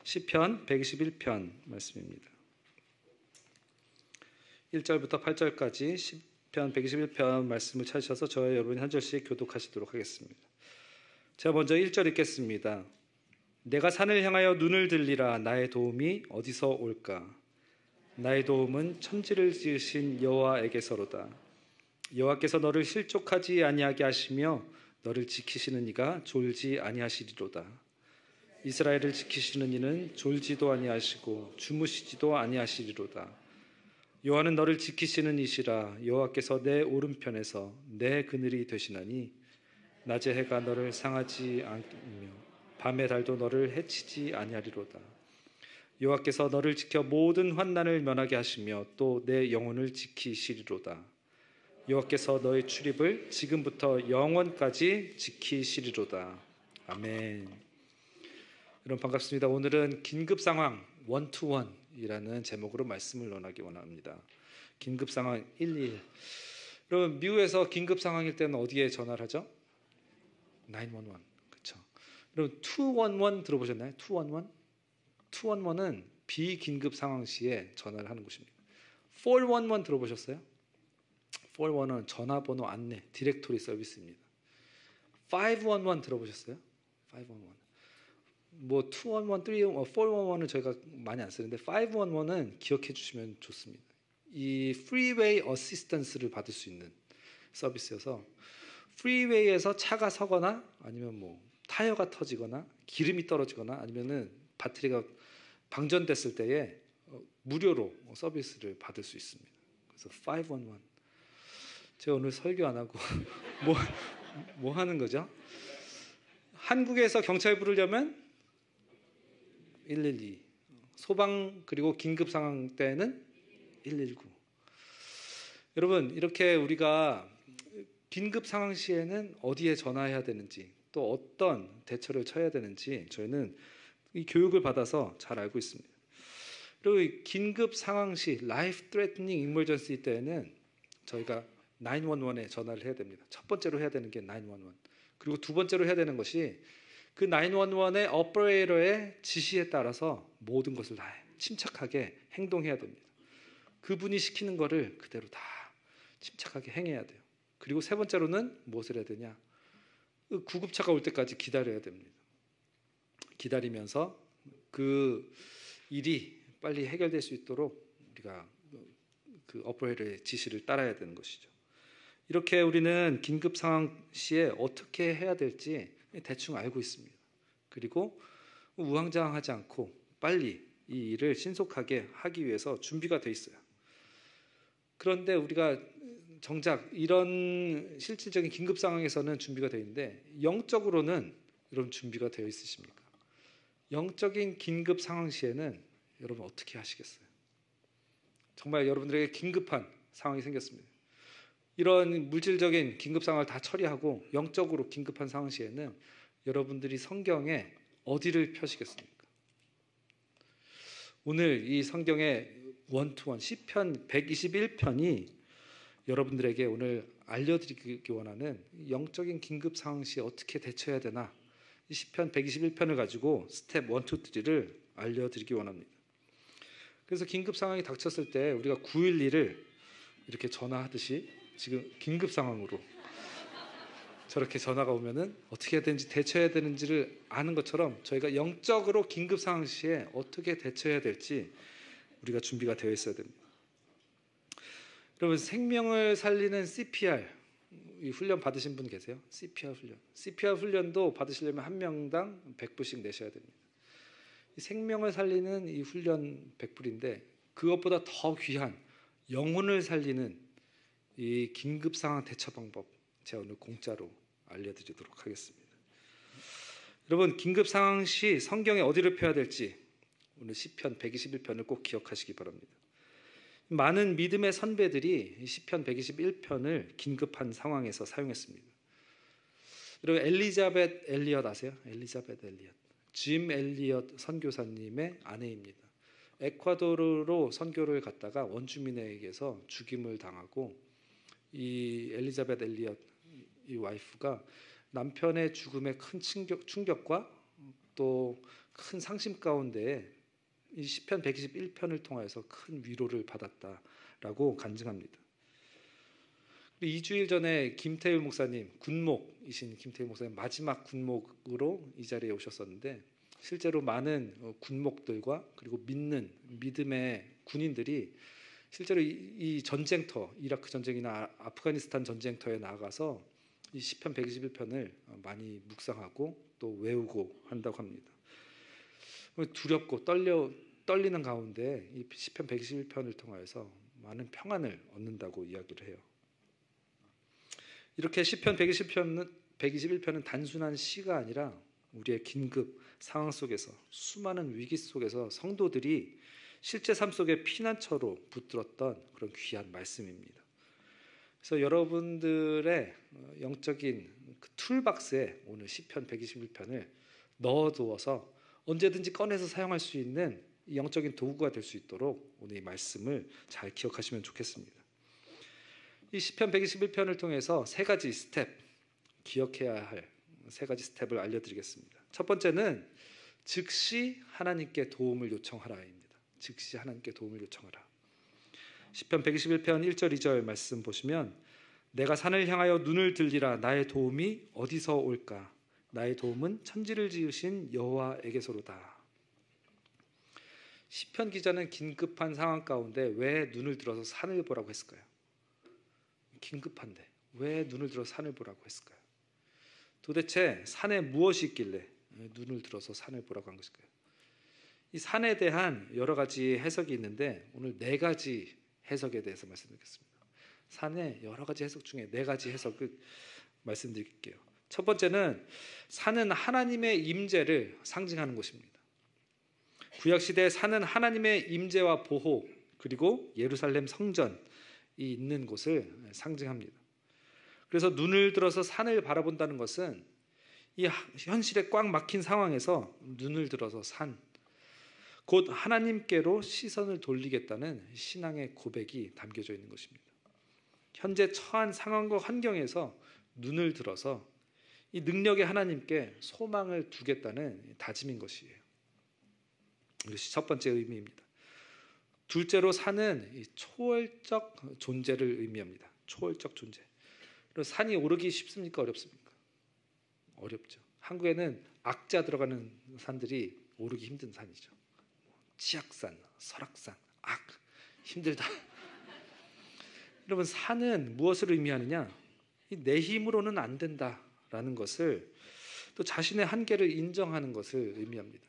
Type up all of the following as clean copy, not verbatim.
시편 121편 말씀입니다. 1절부터 8절까지 시편 121편 말씀을 찾으셔서 저와 여러분이 한 절씩 교독하시도록 하겠습니다. 제가 먼저 1절 읽겠습니다. 내가 산을 향하여 눈을 들리라. 나의 도움이 어디서 올까? 나의 도움은 천지를 지으신 여호와에게서로다. 여호와께서 너를 실족하지 아니하게 하시며 너를 지키시는 이가 졸지 아니하시리로다. 이스라엘을 지키시는 이는 졸지도 아니하시고 주무시지도 아니하시리로다. 여호와는 너를 지키시는 이시라. 여호와께서 내 오른편에서 내 그늘이 되시나니 낮의 해가 너를 상하지 않으며 밤의 달도 너를 해치지 아니하리로다. 여호와께서 너를 지켜 모든 환난을 면하게 하시며 또 내 영혼을 지키시리로다. 여호와께서 너의 출입을 지금부터 영원까지 지키시리로다. 아멘. 여러분 반갑습니다. 오늘은 긴급 상황 1-to-1이라는 제목으로 말씀을 논하기 원합니다. 긴급 상황 111. 여러분 미국에서 긴급 상황일 때는 어디에 전화를 하죠? 911. 그렇죠. 여러분 211 들어보셨나요? 211? 211은 비긴급 상황 시에 전화를 하는 곳입니다. 411 들어보셨어요? 411은 전화번호 안내, 디렉토리 서비스입니다. 511 들어보셨어요? 511. 뭐 211, 311, 411은 저희가 많이 안 쓰는데 511은 기억해 주시면 좋습니다. 이 프리웨이 어시스턴스를 받을 수 있는 서비스여서 프리웨이에서 차가 서거나 아니면 뭐 타이어가 터지거나 기름이 떨어지거나 아니면은 배터리가 방전됐을 때에 무료로 서비스를 받을 수 있습니다. 그래서 511. 제가 오늘 설교 안 하고 뭐 하는 거죠? 한국에서 경찰 부르려면 112, 소방 그리고 긴급 상황 때는 119. 여러분 이렇게 우리가 긴급 상황 시에는 어디에 전화해야 되는지 또 어떤 대처를 쳐야 되는지 저희는 이 교육을 받아서 잘 알고 있습니다. 그리고 긴급 상황 시 Life Threatening Emergency 때에는 저희가 911에 전화를 해야 됩니다. 첫 번째로 해야 되는 게 911. 그리고 두 번째로 해야 되는 것이 그 911의 오퍼레이터의 지시에 따라서 모든 것을 다 침착하게 행동해야 됩니다. 그분이 시키는 거를 그대로 다 침착하게 행해야 돼요. 그리고 세 번째로는 무엇을 해야 되냐? 구급차가 올 때까지 기다려야 됩니다. 기다리면서 그 일이 빨리 해결될 수 있도록 우리가 그 오퍼레이터의 지시를 따라야 되는 것이죠. 이렇게 우리는 긴급 상황 시에 어떻게 해야 될지 대충 알고 있습니다. 그리고 우왕좌왕하지 않고 빨리 이 일을 신속하게 하기 위해서 준비가 돼 있어요. 그런데 우리가 정작 이런 실질적인 긴급 상황에서는 준비가 되어 있는데 영적으로는 여러분 준비가 되어 있으십니까? 영적인 긴급 상황 시에는 여러분 어떻게 하시겠어요? 정말 여러분들에게 긴급한 상황이 생겼습니다. 이런 물질적인 긴급 상황을 다 처리하고 영적으로 긴급한 상황 시에는 여러분들이 성경에 어디를 펴시겠습니까? 오늘 이 성경의 1-to-1 시편 121편이 여러분들에게 오늘 알려드리기 원하는 영적인 긴급 상황 시에 어떻게 대처해야 되나 이 시편 121편을 가지고 스텝 1, 2, 3를 알려드리기 원합니다. 그래서 긴급 상황이 닥쳤을 때 우리가 911을 이렇게 전화하듯이 지금 긴급 상황으로 저렇게 전화가 오면은 어떻게 해야 되는지 대처해야 되는지를 아는 것처럼 저희가 영적으로 긴급 상황 시에 어떻게 대처해야 될지 우리가 준비가 되어 있어야 됩니다. 여러분 생명을 살리는 CPR 이 훈련 받으신 분 계세요? CPR 훈련. CPR 훈련도 받으시려면 한 명당 100불씩 내셔야 됩니다. 이 생명을 살리는 이 훈련 100불인데 그것보다 더 귀한 영혼을 살리는 이 긴급 상황 대처 방법 제가 오늘 공짜로 알려드리도록 하겠습니다. 여러분 긴급 상황 시 성경에 어디를 펴야 될지 오늘 시편 121편을 꼭 기억하시기 바랍니다. 많은 믿음의 선배들이 시편 121편을 긴급한 상황에서 사용했습니다. 여러분 엘리자벳 엘리엇 아세요? 엘리자벳 엘리엇. 짐 엘리엇 선교사님의 아내입니다. 에콰도르로 선교를 갔다가 원주민에게서 죽임을 당하고 이 엘리자벳 엘리엇 이 와이프가 남편의 죽음에 큰 충격과 또 큰 상심 가운데 이 시편 121편을 통하여서 큰 위로를 받았다라고 간증합니다. 2주일 전에 김태일 목사님, 군목이신 김태일 목사님 마지막 군목으로 이 자리에 오셨었는데, 실제로 많은 군목들과 그리고 믿음의 군인들이 실제로 이 전쟁터, 이라크 전쟁이나 아프가니스탄 전쟁터에 나가서 이 시편 121편을 많이 묵상하고 또 외우고 한다고 합니다. 두렵고 떨리는 가운데 이 시편 121편을 통하여서 많은 평안을 얻는다고 이야기를 해요. 이렇게 시편 121편은 단순한 시가 아니라 우리의 긴급 상황 속에서, 수많은 위기 속에서 성도들이 실제 삶 속에 피난처로 붙들었던 그런 귀한 말씀입니다. 그래서 여러분들의 영적인 그 툴박스에 오늘 시편 121편을 넣어두어서 언제든지 꺼내서 사용할 수 있는 영적인 도구가 될 수 있도록 오늘 이 말씀을 잘 기억하시면 좋겠습니다. 이 시편 121편을 통해서 세 가지 스텝, 기억해야 할 세 가지 스텝을 알려드리겠습니다. 첫 번째는 즉시 하나님께 도움을 요청하라입니다. 즉시 하나님께 도움을 요청하라. 시편 121편 1절 2절 말씀 보시면, 내가 산을 향하여 눈을 들리라. 나의 도움이 어디서 올까? 나의 도움은 천지를 지으신 여호와에게서로다. 시편 기자는 긴급한 상황 가운데 왜 눈을 들어서 산을 보라고 했을까요? 긴급한데 왜 눈을 들어서 산을 보라고 했을까요? 도대체 산에 무엇이 있길래 눈을 들어서 산을 보라고 한 것일까요? 이 산에 대한 여러 가지 해석이 있는데 오늘 네 가지 해석에 대해서 말씀드리겠습니다. 산의 여러 가지 해석 중에 네 가지 해석을 말씀드릴게요. 첫 번째는 산은 하나님의 임재를 상징하는 곳입니다. 구약시대에 산은 하나님의 임재와 보호, 그리고 예루살렘 성전이 있는 곳을 상징합니다. 그래서 눈을 들어서 산을 바라본다는 것은 이 현실에 꽉 막힌 상황에서 눈을 들어서 곧 하나님께로 시선을 돌리겠다는 신앙의 고백이 담겨져 있는 것입니다. 현재 처한 상황과 환경에서 눈을 들어서 이 능력의 하나님께 소망을 두겠다는 다짐인 것이에요. 이것이 첫 번째 의미입니다. 둘째로 산은 이 초월적 존재를 의미합니다. 초월적 존재. 그리고 산이 오르기 쉽습니까? 어렵습니까? 어렵죠. 한국에는 악자 들어가는 산들이 오르기 힘든 산이죠. 치악산, 설악산, 힘들다. 여러분, 산은 무엇을 의미하느냐? 내 힘으로는 안 된다라는 것을, 또 자신의 한계를 인정하는 것을 의미합니다.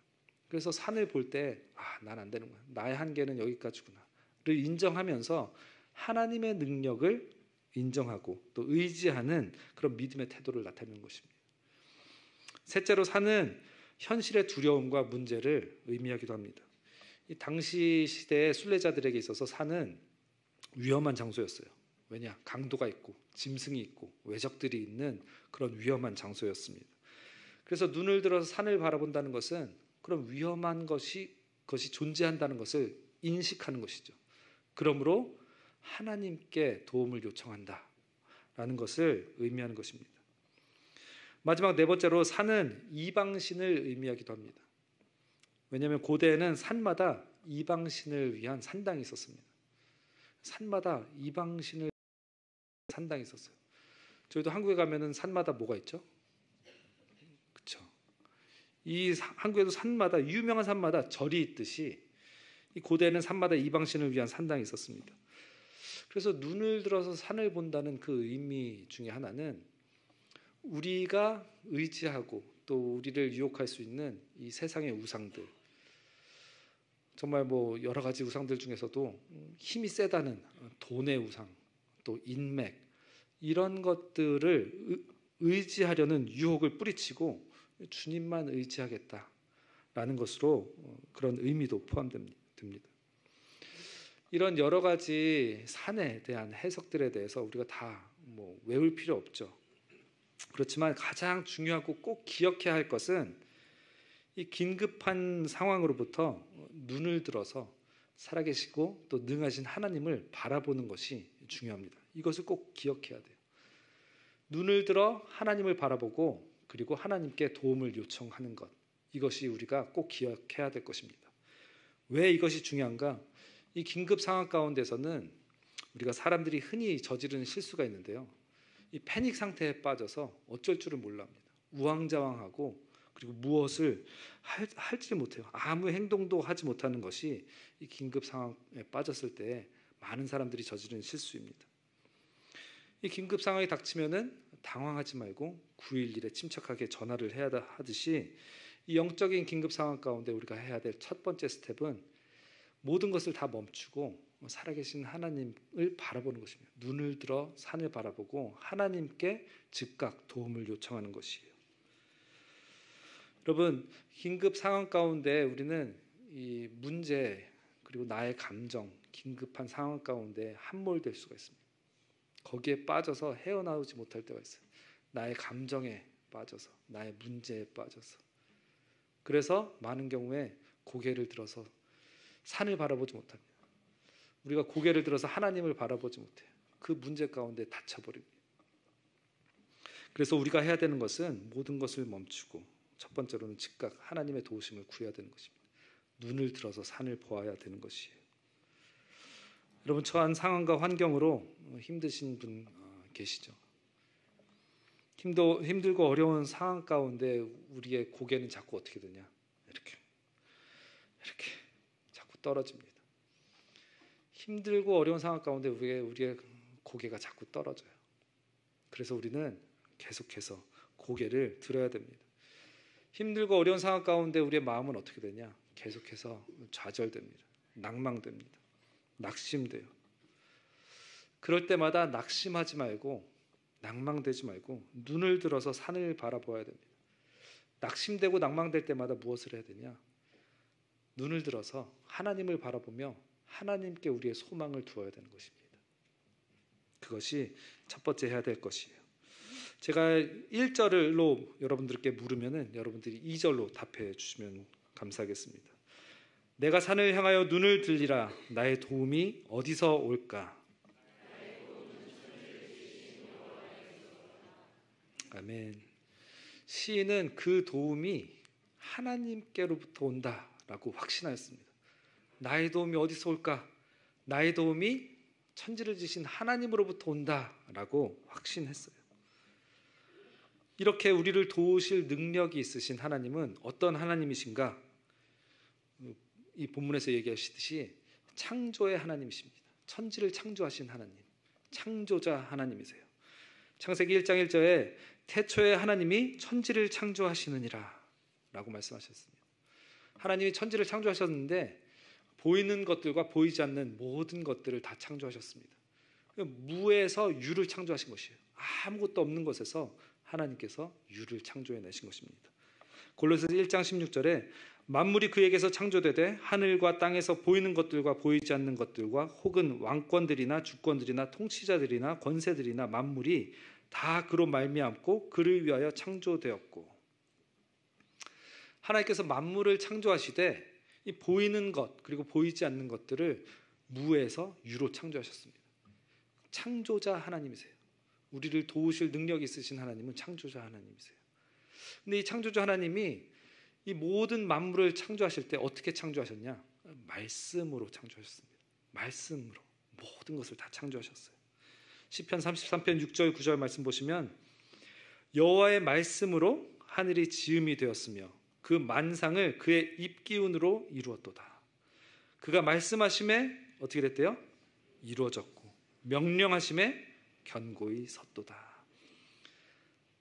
그래서 산을 볼 때 난 안 되는 거야. 나의 한계는 여기까지구나. 를 인정하면서 하나님의 능력을 인정하고 또 의지하는 그런 믿음의 태도를 나타내는 것입니다. 셋째로 산은 현실의 두려움과 문제를 의미하기도 합니다. 이 당시 시대의 순례자들에게 있어서 산은 위험한 장소였어요. 왜냐? 강도가 있고 짐승이 있고 외적들이 있는 그런 위험한 장소였습니다. 그래서 눈을 들어서 산을 바라본다는 것은 그런 위험한 것이 존재한다는 것을 인식하는 것이죠. 그러므로 하나님께 도움을 요청한다라는 것을 의미하는 것입니다. 마지막 네 번째로 산은 이방신을 의미하기도 합니다. 왜냐하면 고대에는 산마다 이방신을 위한 산당이 있었습니다. 산마다 이방신을 위한 산당이 있었어요. 저희도 한국에 가면은 산마다 뭐가 있죠? 그렇죠. 이 한국에도 산마다, 유명한 산마다 절이 있듯이 이 고대에는 산마다 이방신을 위한 산당이 있었습니다. 그래서 눈을 들어서 산을 본다는 그 의미 중에 하나는 우리가 의지하고 또 우리를 유혹할 수 있는 이 세상의 우상들, 정말 뭐 여러 가지 우상들 중에서도 힘이 세다는 돈의 우상, 또 인맥, 이런 것들을 의지하려는 유혹을 뿌리치고 주님만 의지하겠다라는 것으로 그런 의미도 포함됩니다. 이런 여러 가지 산에 대한 해석들에 대해서 우리가 다 외울 필요 없죠. 그렇지만 가장 중요하고 꼭 기억해야 할 것은 이 긴급한 상황으로부터 눈을 들어서 살아계시고 또 능하신 하나님을 바라보는 것이 중요합니다. 이것을 꼭 기억해야 돼요. 눈을 들어 하나님을 바라보고 그리고 하나님께 도움을 요청하는 것, 이것이 우리가 꼭 기억해야 될 것입니다. 왜 이것이 중요한가? 이 긴급 상황 가운데서는 우리가 사람들이 흔히 저지르는 실수가 있는데요. 이 패닉 상태에 빠져서 어쩔 줄을 몰랍니다. 우왕좌왕하고 그리고 무엇을 할지 못해요. 아무 행동도 하지 못하는 것이 이 긴급 상황에 빠졌을 때 많은 사람들이 저지르는 실수입니다. 이 긴급 상황이 닥치면은 당황하지 말고 911에 침착하게 전화를 해야 하듯이 이 영적인 긴급 상황 가운데 우리가 해야 될 첫 번째 스텝은 모든 것을 다 멈추고 살아계신 하나님을 바라보는 것입니다. 눈을 들어 산을 바라보고 하나님께 즉각 도움을 요청하는 것이에요. 여러분, 긴급 상황 가운데 우리는 이 문제 그리고 나의 감정, 긴급한 상황 가운데 함몰될 수가 있습니다. 거기에 빠져서 헤어나오지 못할 때가 있어요. 나의 감정에 빠져서, 나의 문제에 빠져서. 그래서 많은 경우에 고개를 들어서 산을 바라보지 못합니다. 우리가 고개를 들어서 하나님을 바라보지 못해요. 그 문제 가운데 닫혀버립니다. 그래서 우리가 해야 되는 것은 모든 것을 멈추고 첫 번째로는 즉각 하나님의 도우심을 구해야 되는 것입니다. 눈을 들어서 산을 보아야 되는 것이에요. 여러분, 처한 상황과 환경으로 힘드신 분 계시죠? 힘들고 어려운 상황 가운데 우리의 고개는 자꾸 어떻게 되냐? 이렇게 자꾸 떨어집니다. 힘들고 어려운 상황 가운데 우리의 고개가 자꾸 떨어져요. 그래서 우리는 계속해서 고개를 들어야 됩니다. 힘들고 어려운 상황 가운데 우리의 마음은 어떻게 되냐? 계속해서 좌절됩니다. 낭망됩니다. 낙심돼요. 그럴 때마다 낙심하지 말고 낭망되지 말고 눈을 들어서 산을 바라보아야 됩니다. 낙심되고 낭망될 때마다 무엇을 해야 되냐? 눈을 들어서 하나님을 바라보며 하나님께 우리의 소망을 두어야 되는 것입니다. 그것이 첫 번째 해야 될 것이에요. 제가 1절로 여러분들께 물으면은 여러분들이 2절로 답해 주시면 감사하겠습니다. 내가 산을 향하여 눈을 들리라. 나의 도움이 어디서 올까? 아멘. 시인은 그 도움이 하나님께로부터 온다라고 확신하였습니다. 나의 도움이 어디서 올까? 나의 도움이 천지를 지신 하나님으로부터 온다라고 확신했어요. 이렇게 우리를 도우실 능력이 있으신 하나님은 어떤 하나님이신가? 이 본문에서 얘기하시듯이 창조의 하나님이십니다. 천지를 창조하신 하나님, 창조자 하나님이세요. 창세기 1장 1절에 태초에 하나님이 천지를 창조하시느니라 라고 말씀하셨습니다. 하나님이 천지를 창조하셨는데 보이는 것들과 보이지 않는 모든 것들을 다 창조하셨습니다. 무에서 유를 창조하신 것이에요. 아무것도 없는 것에서 하나님께서 유를 창조해내신 것입니다. 골로새서 1장 16절에 만물이 그에게서 창조되되 하늘과 땅에서 보이는 것들과 보이지 않는 것들과 혹은 왕권들이나 주권들이나 통치자들이나 권세들이나 만물이 다 그로 말미암고 그를 위하여 창조되었고. 하나님께서 만물을 창조하시되 이 보이는 것 그리고 보이지 않는 것들을 무에서 유로 창조하셨습니다. 창조자 하나님이세요. 우리를 도우실 능력이 있으신 하나님은 창조자 하나님이세요. 근데 이 창조자 하나님이 이 모든 만물을 창조하실 때 어떻게 창조하셨냐? 말씀으로 창조하셨습니다. 말씀으로 모든 것을 다 창조하셨어요. 시편 33편 6절 9절 말씀 보시면 여호와의 말씀으로 하늘이 지음이 되었으며 그 만상을 그의 입기운으로 이루었도다. 그가 말씀하심에 어떻게 됐대요? 이루어졌고 명령하심에 견고히 섰도다.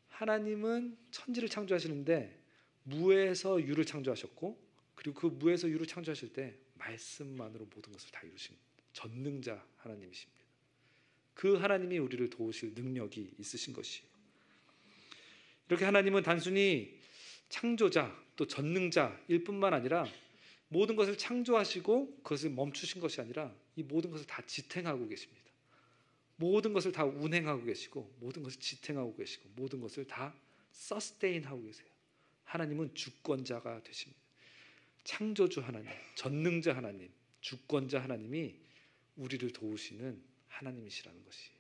하나님은 천지를 창조하시는데 무에서 유를 창조하셨고 그리고 그 무에서 유를 창조하실 때 말씀만으로 모든 것을 다 이루신 전능자 하나님이십니다. 그 하나님이 우리를 도우실 능력이 있으신 것이에요. 이렇게 하나님은 단순히 창조자 또 전능자일 뿐만 아니라 모든 것을 창조하시고 그것을 멈추신 것이 아니라 이 모든 것을 다 지탱하고 계십니다. 모든 것을 다 운행하고 계시고 모든 것을 지탱하고 계시고 모든 것을 다 서스테인하고 계세요. 하나님은 주권자가 되십니다. 창조주 하나님, 전능자 하나님, 주권자 하나님이 우리를 도우시는 하나님이시라는 것이에요.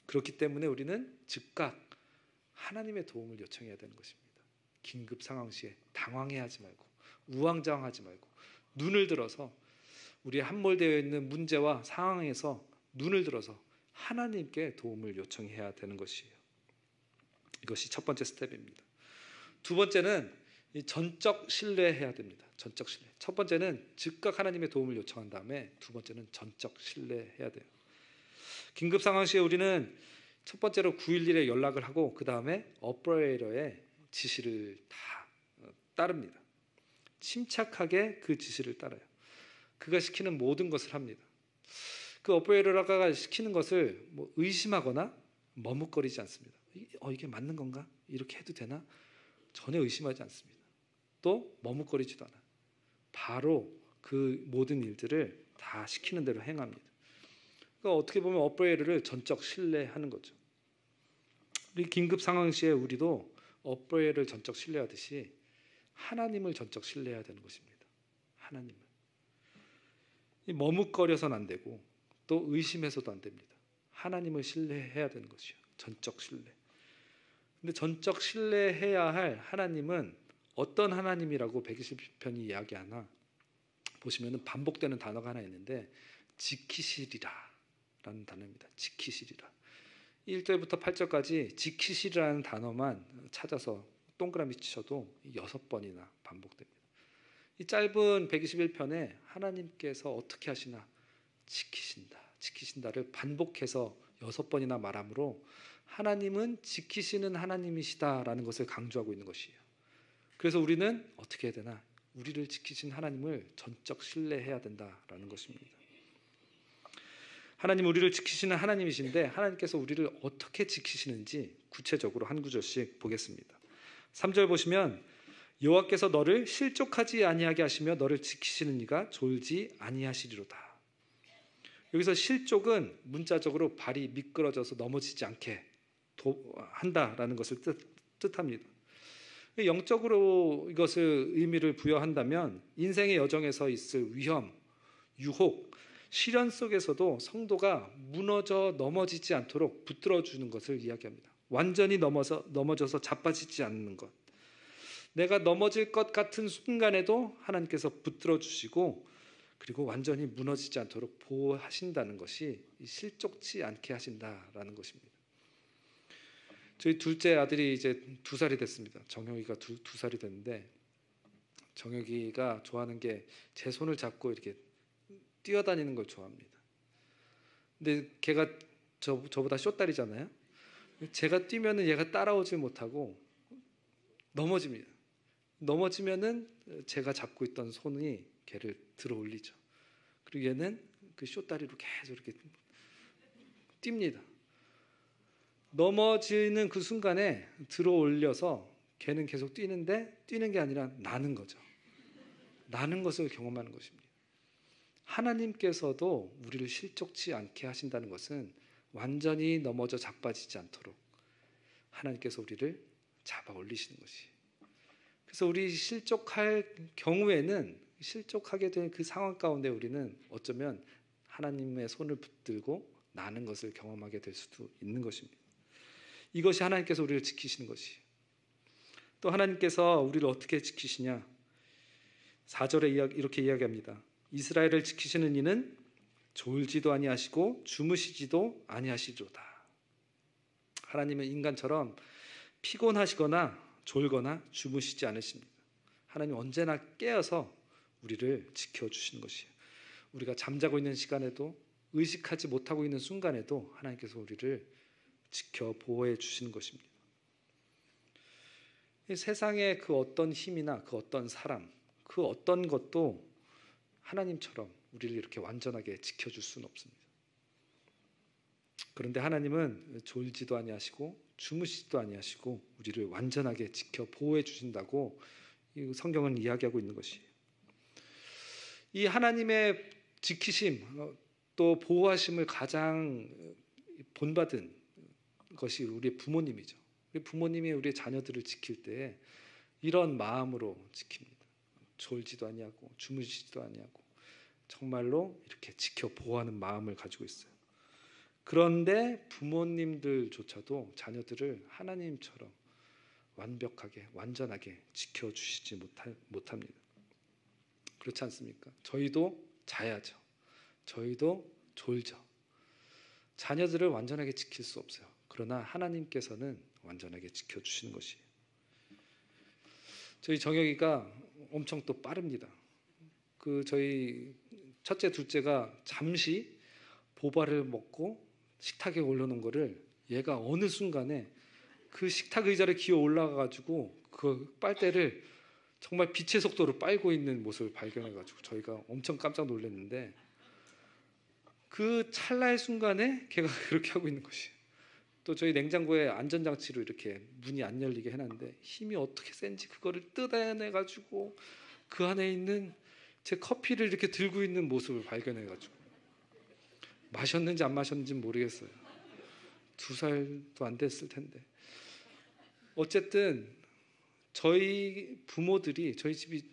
그렇기 때문에 우리는 즉각 하나님의 도움을 요청해야 되는 것입니다. 긴급 상황 시에 당황해하지 말고 우왕좌왕하지 말고 눈을 들어서 우리의 함몰되어 있는 문제와 상황에서 눈을 들어서 하나님께 도움을 요청해야 되는 것이에요. 이것이 첫 번째 스텝입니다. 두 번째는 전적 신뢰해야 됩니다. 전적 신뢰. 첫 번째는 즉각 하나님의 도움을 요청한 다음에 두 번째는 전적 신뢰해야 돼요. 긴급 상황 시에 우리는 첫 번째로 911에 연락을 하고 그 다음에 오퍼레이터의 지시를 다 따릅니다. 침착하게 그 지시를 따라요. 그가 시키는 모든 것을 합니다. 그 오퍼레이터가 시키는 것을 의심하거나 머뭇거리지 않습니다. 이게 맞는 건가? 이렇게 해도 되나? 전혀 의심하지 않습니다. 또 머뭇거리지도 않아요. 바로 그 모든 일들을 다 시키는 대로 행합니다. 그러니까 어떻게 보면 오퍼레이터를 전적 신뢰하는 거죠. 우리 긴급 상황 시에 우리도 오퍼레이터를 전적 신뢰하듯이 하나님을 전적 신뢰해야 되는 것입니다. 하나님을. 머뭇거려서는 안 되고 또 의심해서도 안 됩니다. 하나님을 신뢰해야 되는 것이요. 전적 신뢰. 근데 전적 신뢰해야 할 하나님은 어떤 하나님이라고 120편이 이야기하나 보시면은 반복되는 단어가 하나 있는데 지키시리라 라는 단어입니다. 지키시리라. 1절부터 8절까지 지키시리라는 단어만 찾아서 동그라미 치셔도 6번이나 반복됩니다. 이 짧은 121편에 하나님께서 어떻게 하시나 지키신다, 지키신다를 반복해서 6번이나 말하므로 하나님은 지키시는 하나님이시다라는 것을 강조하고 있는 것이에요. 그래서 우리는 어떻게 해야 되나? 우리를 지키신 하나님을 전적 신뢰해야 된다라는 것입니다. 하나님 우리를 지키시는 하나님이신데 하나님께서 우리를 어떻게 지키시는지 구체적으로 한 구절씩 보겠습니다. 3절 보시면 여호와께서 너를 실족하지 아니하게 하시며 너를 지키시는 이가 졸지 아니하시리로다. 여기서 실족은 문자적으로 발이 미끄러져서 넘어지지 않게 한다라는 것을 뜻합니다. 영적으로 이것을 의미를 부여한다면 인생의 여정에서 있을 위험, 유혹, 시련 속에서도 성도가 무너져 넘어지지 않도록 붙들어주는 것을 이야기합니다. 완전히 넘어져서 자빠지지 않는 것. 내가 넘어질 것 같은 순간에도 하나님께서 붙들어주시고 그리고 완전히 무너지지 않도록 보호하신다는 것이 실족치 않게 하신다라는 것입니다. 저희 둘째 아들이 이제 2살이 됐습니다. 정혁이가 두 살이 됐는데 정혁이가 좋아하는 게 제 손을 잡고 이렇게 뛰어다니는 걸 좋아합니다. 근데 걔가 저보다 쇼다리잖아요. 제가 뛰면은 얘가 따라오지 못하고 넘어집니다. 넘어지면은 제가 잡고 있던 손이 걔를 들어 올리죠. 그리고 얘는 그 쇼다리로 계속 이렇게 뜁니다. 넘어지는 그 순간에 들어 올려서 걔는 계속 뛰는데 뛰는 게 아니라 나는 거죠. 나는 것을 경험하는 것입니다. 하나님께서도 우리를 실족치 않게 하신다는 것은 완전히 넘어져 자빠지지 않도록 하나님께서 우리를 잡아 올리시는 것이. 그래서 우리 실족할 경우에는 실족하게 된 그 상황 가운데 우리는 어쩌면 하나님의 손을 붙들고 나는 것을 경험하게 될 수도 있는 것입니다. 이것이 하나님께서 우리를 지키시는 것이에요. 또 하나님께서 우리를 어떻게 지키시냐? 4절에 이렇게 이야기합니다. 이스라엘을 지키시는 이는 졸지도 아니하시고 주무시지도 아니하시리로다. 하나님은 인간처럼 피곤하시거나 졸거나 주무시지 않으십니다. 하나님 언제나 깨어서 우리를 지켜주시는 것이에요. 우리가 잠자고 있는 시간에도 의식하지 못하고 있는 순간에도 하나님께서 우리를 지켜 보호해 주시는 것입니다. 이 세상의 그 어떤 힘이나 그 어떤 사람, 그 어떤 것도 하나님처럼 우리를 이렇게 완전하게 지켜줄 수는 없습니다. 그런데 하나님은 졸지도 아니하시고 주무시지도 아니하시고 우리를 완전하게 지켜 보호해 주신다고 이 성경은 이야기하고 있는 것이에요. 이 하나님의 지키심 또 보호하심을 가장 본받은 것이 우리의 부모님이죠. 우리 부모님이 우리의 자녀들을 지킬 때 이런 마음으로 지킵니다. 졸지도 아니하고 주무시지도 아니하고 정말로 이렇게 지켜 보호하는 마음을 가지고 있어요. 그런데 부모님들조차도 자녀들을 하나님처럼 완벽하게 완전하게 지켜주시지 못합니다. 그렇지 않습니까? 저희도 자야죠. 저희도 졸죠. 자녀들을 완전하게 지킬 수 없어요. 그러나 하나님께서는 완전하게 지켜주시는 것이에요. 저희 정혁이가 엄청 또 빠릅니다. 저희 첫째, 둘째가 잠시 보바를 먹고 식탁에 올려놓은 거를 얘가 어느 순간에 그 식탁 의자를 기어 올라가가지고 그 빨대를 정말 빛의 속도로 빨고 있는 모습을 발견해가지고 저희가 엄청 깜짝 놀랐는데, 그 찰나의 순간에 걔가 그렇게 하고 있는 것이에요. 또 저희 냉장고에 안전장치로 이렇게 문이 안 열리게 해놨는데 힘이 어떻게 센지 그거를 뜯어내가지고 그 안에 있는 제 커피를 이렇게 들고 있는 모습을 발견해가지고, 마셨는지 안 마셨는지 모르겠어요. 2살도 안 됐을 텐데. 어쨌든 저희 부모들이, 저희 집이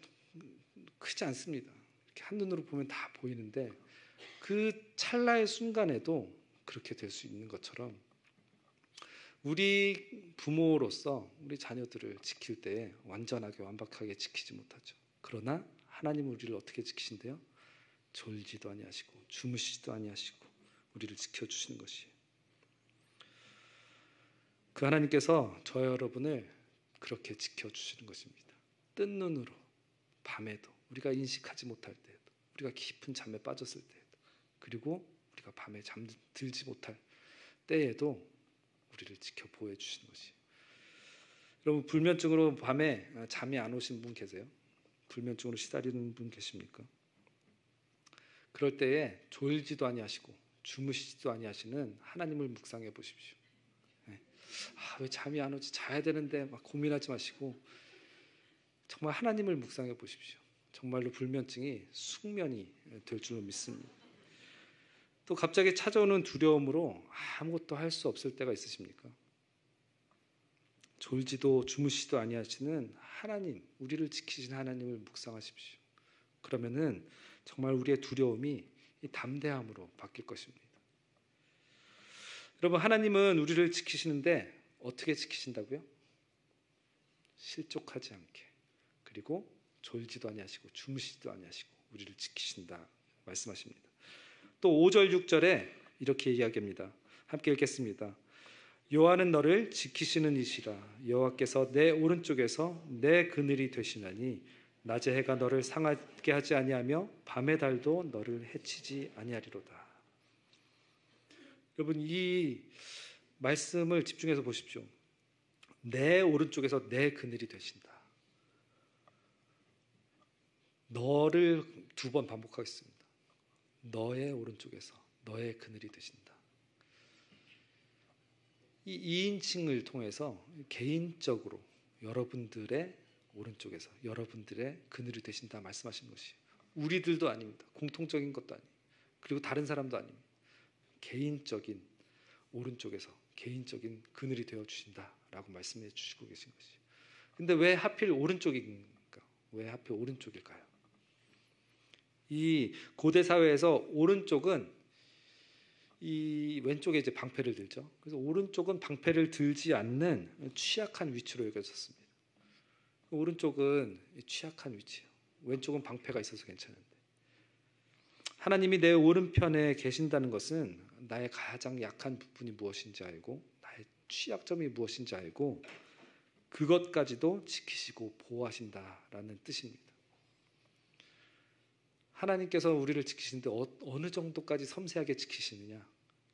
크지 않습니다. 이렇게 한눈으로 보면 다 보이는데 그 찰나의 순간에도 그렇게 될 수 있는 것처럼, 우리 부모로서 우리 자녀들을 지킬 때 완전하게 완벽하게 지키지 못하죠. 그러나 하나님은 우리를 어떻게 지키신대요? 졸지도 아니하시고 주무시지도 아니하시고 우리를 지켜주시는 것이에요. 그 하나님께서 저와 여러분을 그렇게 지켜주시는 것입니다. 뜬 눈으로, 밤에도, 우리가 인식하지 못할 때에도, 우리가 깊은 잠에 빠졌을 때에도, 그리고 우리가 밤에 잠들지 못할 때에도 우리를 지켜 보호해 주시는 것이에요. 여러분, 불면증으로 밤에 잠이 안 오신 분 계세요? 불면증으로 시달리는 분 계십니까? 그럴 때에 졸지도 아니하시고 주무시지도 아니하시는 하나님을 묵상해 보십시오. 왜 잠이 안 오지? 자야 되는데 막 고민하지 마시고 정말 하나님을 묵상해 보십시오. 정말로 불면증이 숙면이 될 줄로 믿습니다. 또 갑자기 찾아오는 두려움으로 아무것도 할 수 없을 때가 있으십니까? 졸지도 주무시지도 아니하시는 하나님, 우리를 지키신 하나님을 묵상하십시오. 그러면은 정말 우리의 두려움이 이 담대함으로 바뀔 것입니다. 여러분, 하나님은 우리를 지키시는데 어떻게 지키신다고요? 실족하지 않게, 그리고 졸지도 아니하시고 주무시지도 아니하시고 우리를 지키신다 말씀하십니다. 또 5절 6절에 이렇게 이야기합니다. 함께 읽겠습니다. 여호와는 너를 지키시는 이시라. 여호와께서 내 오른쪽에서 내 그늘이 되시나니 낮의 해가 너를 상하게 하지 아니하며 밤의 달도 너를 해치지 아니하리로다. 여러분, 이 말씀을 집중해서 보십시오. 내 오른쪽에서 내 그늘이 되신다. 너를 2번 반복하겠습니다. 너의 오른쪽에서 너의 그늘이 되신다. 이 2인칭을 통해서 개인적으로 여러분들의 오른쪽에서 여러분들의 그늘이 되신다 말씀하신 것이, 우리들도 아닙니다. 공통적인 것도 아니에요. 그리고 다른 사람도 아닙니다. 개인적인 오른쪽에서 개인적인 그늘이 되어 주신다라고 말씀해 주시고 계신 것이에요. 근데 왜 하필 오른쪽인가? 왜 하필 오른쪽일까요? 이 고대 사회에서 오른쪽은 이 왼쪽에 이제 방패를 들죠. 그래서 오른쪽은 방패를 들지 않는 취약한 위치로 여겨졌습니다. 오른쪽은 취약한 위치예요. 왼쪽은 방패가 있어서 괜찮은데, 하나님이 내 오른편에 계신다는 것은 나의 가장 약한 부분이 무엇인지 알고 나의 취약점이 무엇인지 알고 그것까지도 지키시고 보호하신다라는 뜻입니다. 하나님께서 우리를 지키시는데 어느 정도까지 섬세하게 지키시느냐?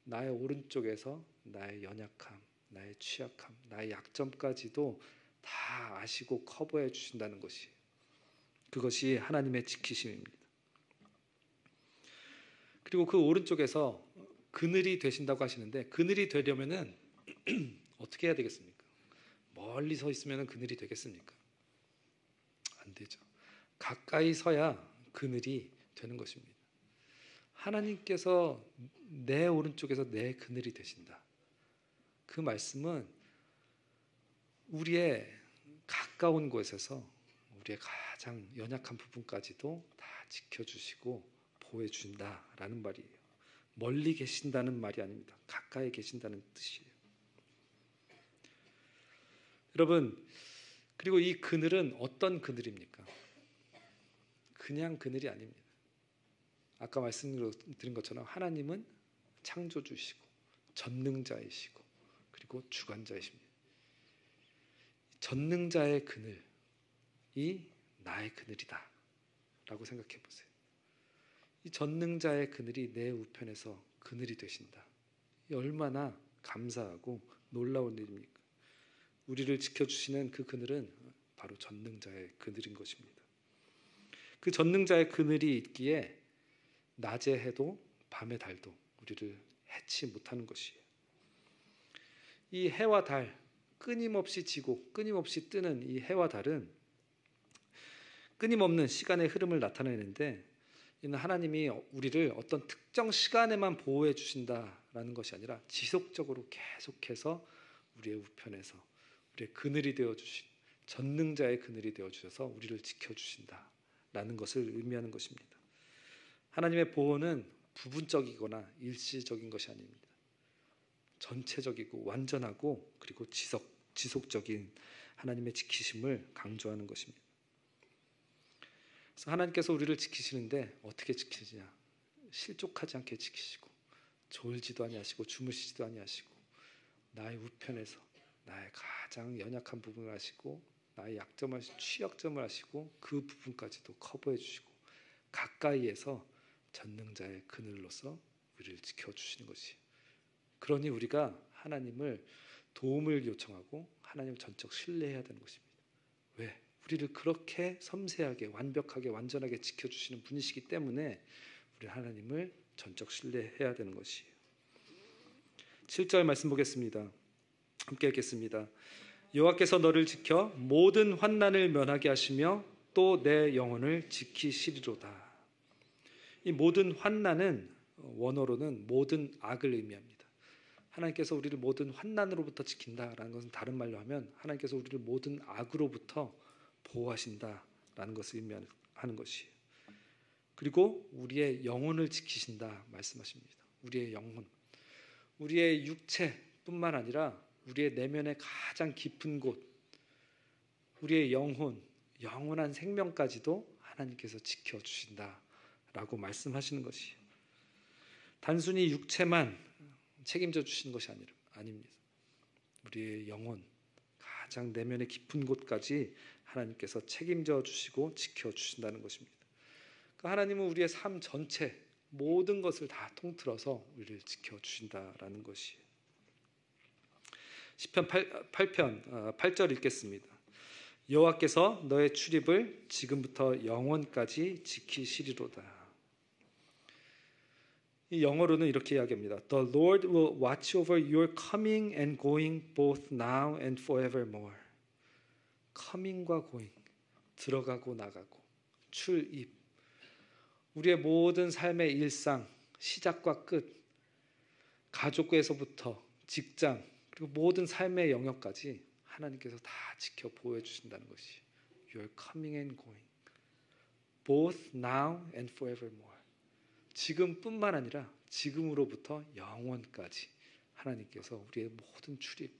나의 오른쪽에서 나의 연약함, 나의 취약함, 나의 약점까지도 다 아시고 커버해 주신다는 것이, 그것이 하나님의 지키심입니다. 그리고 그 오른쪽에서 그늘이 되신다고 하시는데, 그늘이 되려면은 어떻게 해야 되겠습니까? 멀리 서 있으면 그늘이 되겠습니까? 안 되죠. 가까이 서야 그늘이 되는 것입니다. 하나님께서 내 오른쪽에서 내 그늘이 되신다. 그 말씀은 우리의 가까운 곳에서 우리의 가장 연약한 부분까지도 다 지켜주시고 보호해 준다라는 말이에요. 멀리 계신다는 말이 아닙니다. 가까이 계신다는 뜻이에요. 여러분, 그리고 이 그늘은 어떤 그늘입니까? 그냥 그늘이 아닙니다. 아까 말씀드린 것처럼 하나님은 창조주시고 전능자이시고 그리고 주관자이십니다. 전능자의 그늘이 나의 그늘이다 라고 생각해 보세요. 이 전능자의 그늘이 내 우편에서 그늘이 되신다. 이 얼마나 감사하고 놀라운 일입니까? 우리를 지켜주시는 그 그늘은 바로 전능자의 그늘인 것입니다. 그 전능자의 그늘이 있기에 낮의 해도 밤의 달도 우리를 해치 못하는 것이에요. 이 해와 달, 끊임없이 지고 끊임없이 뜨는 이 해와 달은 끊임없는 시간의 흐름을 나타내는데, 이는 하나님이 우리를 어떤 특정 시간에만 보호해 주신다라는 것이 아니라 지속적으로 계속해서 우리의 우편에서 우리의 그늘이 되어 주신 전능자의 그늘이 되어 주셔서 우리를 지켜 주신다라는 것을 의미하는 것입니다. 하나님의 보호는 부분적이거나 일시적인 것이 아닙니다. 전체적이고 완전하고 그리고 지속적인 하나님의 지키심을 강조하는 것입니다. 그래서 하나님께서 우리를 지키시는데 어떻게 지키시냐? 실족하지 않게 지키시고 졸지도 아니하시고 주무시지도 아니하시고 나의 우편에서 나의 가장 연약한 부분을 아시고 나의 약점을 취약점을 아시고 그 부분까지도 커버해 주시고 가까이에서 전능자의 그늘로서 우리를 지켜주시는 것이에요. 그러니 우리가 하나님을 도움을 요청하고 하나님을 전적 신뢰해야 되는 것입니다. 왜? 우리를 그렇게 섬세하게 완벽하게 완전하게 지켜주시는 분이시기 때문에 우리 하나님을 전적 신뢰해야 되는 것이에요. 7절 말씀 보겠습니다. 함께 읽겠습니다. 여호와께서 너를 지켜 모든 환난을 면하게 하시며 또 내 영혼을 지키시리로다. 이 모든 환난은 원어로는 모든 악을 의미합니다. 하나님께서 우리를 모든 환난으로부터 지킨다라는 것은 다른 말로 하면 하나님께서 우리를 모든 악으로부터 보호하신다라는 것을 의미하는 것이에요. 그리고 우리의 영혼을 지키신다 말씀하십니다. 우리의 영혼, 우리의 육체뿐만 아니라 우리의 내면의 가장 깊은 곳, 우리의 영원한 생명까지도 하나님께서 지켜주신다라고 말씀하시는 것이에요. 단순히 육체만 책임져 주시는 것이 아닙니다. 우리의 영혼, 가장 내면의 깊은 곳까지 하나님께서 책임져 주시고 지켜주신다는 것입니다. 그러니까 하나님은 우리의 삶 전체 모든 것을 다 통틀어서 우리를 지켜주신다라는 것이에요. 시편 8편 8절 읽겠습니다. 여호와께서 너의 출입을 지금부터 영원까지 지키시리로다. 이 영어로는 이렇게 이야기합니다. The Lord will watch over your coming and going both now and forevermore. coming과 going, 들어가고 나가고, 출입, 우리의 모든 삶의 일상, 시작과 끝, 가족에서부터 직장, 그리고 모든 삶의 영역까지 하나님께서 다 지켜 보호해 주신다는 것이 Your coming and going, both now and forevermore. 지금뿐만 아니라 지금으로부터 영원까지 하나님께서 우리의 모든 출입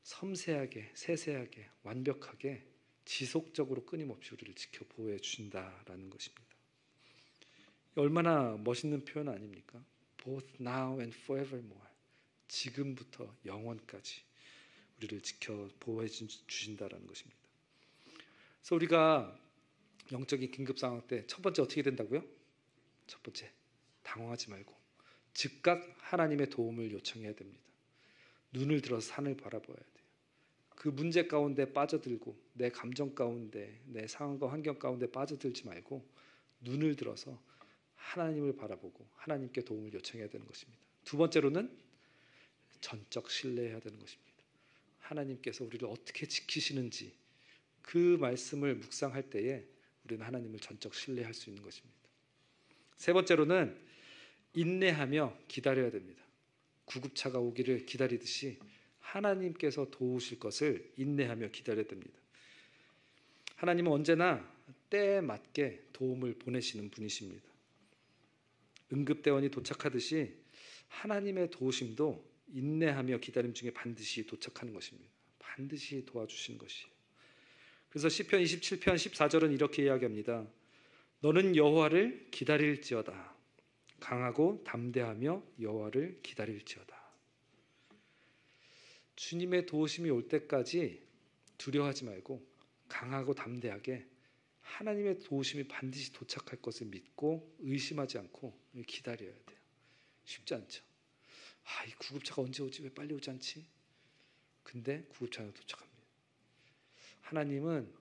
섬세하게, 세세하게, 완벽하게, 지속적으로 끊임없이 우리를 지켜 보호해 주신다라는 것입니다. 얼마나 멋있는 표현 아닙니까? Both now and forevermore. 지금부터 영원까지 우리를 지켜 보호해 주신다라는 것입니다. 그래서 우리가 영적인 긴급 상황 때 첫 번째 어떻게 된다고요? 첫 번째, 당황하지 말고 즉각 하나님의 도움을 요청해야 됩니다. 눈을 들어서 산을 바라봐야 돼요. 그 문제 가운데 빠져들고 내 감정 가운데 내 상황과 환경 가운데 빠져들지 말고 눈을 들어서 하나님을 바라보고 하나님께 도움을 요청해야 되는 것입니다. 두 번째로는 전적 신뢰해야 되는 것입니다. 하나님께서 우리를 어떻게 지키시는지 그 말씀을 묵상할 때에 우리는 하나님을 전적 신뢰할 수 있는 것입니다. 세 번째로는 인내하며 기다려야 됩니다. 구급차가 오기를 기다리듯이 하나님께서 도우실 것을 인내하며 기다려야 됩니다. 하나님은 언제나 때에 맞게 도움을 보내시는 분이십니다. 응급대원이 도착하듯이 하나님의 도우심도 인내하며 기다림 중에 반드시 도착하는 것입니다. 반드시 도와주시는 것이에요. 그래서 시편 27편 14절은 이렇게 이야기합니다. 너는 여호와를 기다릴지어다. 강하고 담대하며 여호와를 기다릴지어다. 주님의 도우심이 올 때까지 두려워하지 말고 강하고 담대하게 하나님의 도우심이 반드시 도착할 것을 믿고 의심하지 않고 기다려야 돼요. 쉽지 않죠. 이 구급차가 언제 오지? 왜 빨리 오지 않지? 근데 구급차가 도착합니다. 하나님은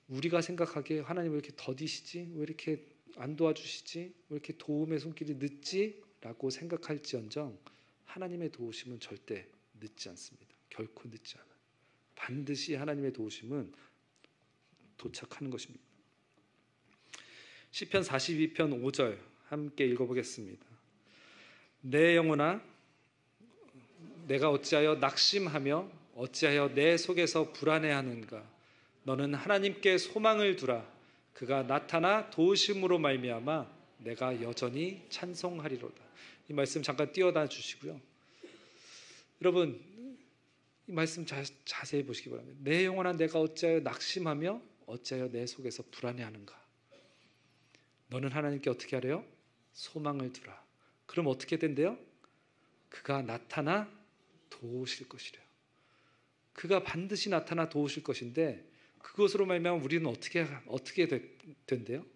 우리가 생각하기에 하나님 왜 이렇게 더디시지? 왜 이렇게 안 도와주시지? 왜 이렇게 도움의 손길이 늦지? 라고 생각할지언정 하나님의 도우심은 절대 늦지 않습니다. 결코 늦지 않아요. 반드시 하나님의 도우심은 도착하는 것입니다. 시편 42편 5절 함께 읽어보겠습니다. 내 영혼아 내가 어찌하여 낙심하며 어찌하여 내 속에서 불안해하는가. 너는 하나님께 소망을 두라. 그가 나타나 도우심으로 말미암아 내가 여전히 찬송하리로다. 이 말씀 잠깐 띄워놔 주시고요. 여러분 이 말씀 자세히 보시기 바랍니다. 내 영혼아 내가 어찌하여 낙심하며 어찌하여 내 속에서 불안해하는가. 너는 하나님께 어떻게 하래요? 소망을 두라. 그럼 어떻게 된대요? 그가 나타나 도우실 것이래요. 그가 반드시 나타나 도우실 것인데 그것으로 말미암아 우리는 어떻게 된대요?